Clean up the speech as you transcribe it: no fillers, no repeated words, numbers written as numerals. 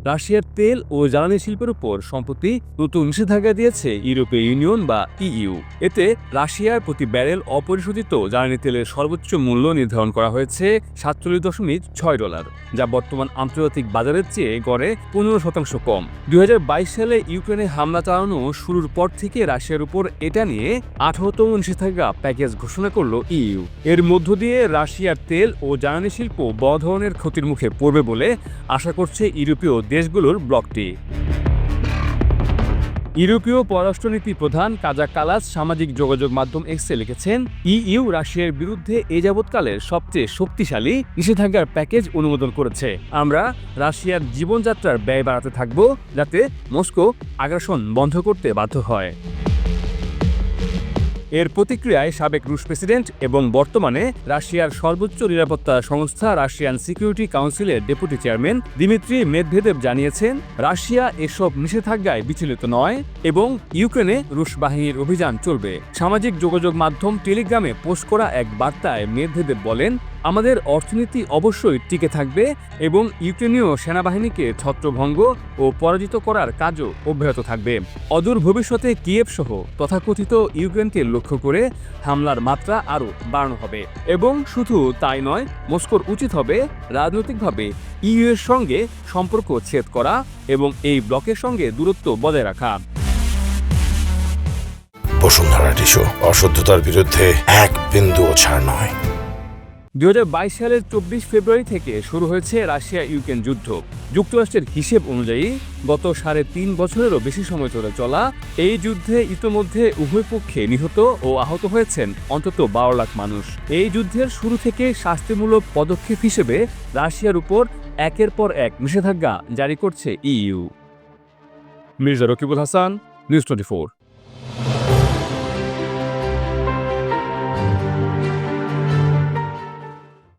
রাশিয়ার তেল ও জ্বালানি শিল্পের উপর সম্প্রতি নতুন নিষেধাজ্ঞা দিয়েছে ইউরোপীয় ইউনিয়ন বা ইইউ। এতে রাশিয়ার প্রতি ব্যারেল অপরিশোধিত জ্বালানি তেলের সর্বোচ্চ মূল্য নির্ধারণ করা হয়েছে $47.6, যা বর্তমান আন্তর্জাতিক বাজারের চেয়ে গড়ে 15% কম। 2022 সালে ইউক্রেনে হামলা চালানো শুরুর পর থেকে রাশিয়ার উপর এটা নিয়ে 18তম নিষেধাজ্ঞা প্যাকেজ ঘোষণা করল ইইউ। এর মধ্য দিয়ে রাশিয়ার তেল ও জ্বালানি শিল্প বড় ধরনের ক্ষতির মুখে পড়বে বলে আশা করছে ইউরোপীয় দেশগুলোর ব্লকটি। ইউরোপীয় পররাষ্ট্রনীতি প্রধান কাজা কালাস সামাজিক যোগাযোগ মাধ্যম এক্সে লিখেছেন, ইইউ রাশিয়ার বিরুদ্ধে এ যাবৎকালের সবচেয়ে শক্তিশালী নিষেধাজ্ঞার প্যাকেজ অনুমোদন করেছে। আমরা রাশিয়ার জীবনযাত্রার ব্যয় বাড়াতে থাকব, যাতে মস্কো আগ্রাসন বন্ধ করতে বাধ্য হয়। এর প্রতিক্রিয়ায় সাবেক রুশ প্রেসিডেন্ট এবং বর্তমানে রাশিয়ার সর্বোচ্চ নিরাপত্তা সংস্থা রাশিয়ান সিকিউরিটি কাউন্সিলের ডেপুটি চেয়ারম্যান দিমিত্রি মেদভেদেভ জানিয়েছেন, রাশিয়া এসব নিষেধাজ্ঞায় বিচলিত নয় এবং ইউক্রেনে রুশ বাহিনীর অভিযান চলবে। সামাজিক যোগাযোগ মাধ্যম টেলিগ্রামে পোস্ট করা এক বার্তায় মেদভেদেভ বলেন, আমাদের অর্থনীতি অবশ্যই টিকে থাকবে এবং ইউক্রেনীয় সেনাবাহিনীকে ছত্রভঙ্গ ও পরাজিত করার কাজও অব্যাহত থাকবে। অদূর ভবিষ্যতে কিয়েভ সহ তথাকথিত ইউক্রেনকে লক্ষ্য করে হামলার মাত্রা আরও বাড়ানো হবে এবং শুধু তাই নয়, মস্কোর উচিত হবে রাজনৈতিকভাবে ইইউ এর সঙ্গে সম্পর্ক ছেদ করা এবং এই ব্লকের সঙ্গে দূরত্ব বজায় রাখা। বসুন্ধরা টিস্যু, অশুদ্ধতার বিরুদ্ধে এক বিন্দুও ছাড় নয়। 2022 সালের 24 ফেব্রুয়ারি থেকে শুরু হয়েছে রাশিয়া ইউক্রেন যুদ্ধ। যুক্তরাষ্ট্রের হিসেব অনুযায়ী গত 3.5 বছরেরও বেশি সময় ধরে চলা এই যুদ্ধে ইতোমধ্যে উভয় পক্ষে নিহত ও আহত হয়েছেন অন্তত 12 লাখ মানুষ। এই যুদ্ধের শুরু থেকে শাস্তিমূলক পদক্ষেপ হিসেবে রাশিয়ার উপর একের পর এক নিষেধাজ্ঞা জারি করছে ইইউ। মির্জা রকিবুল হাসান, নিউজ 24।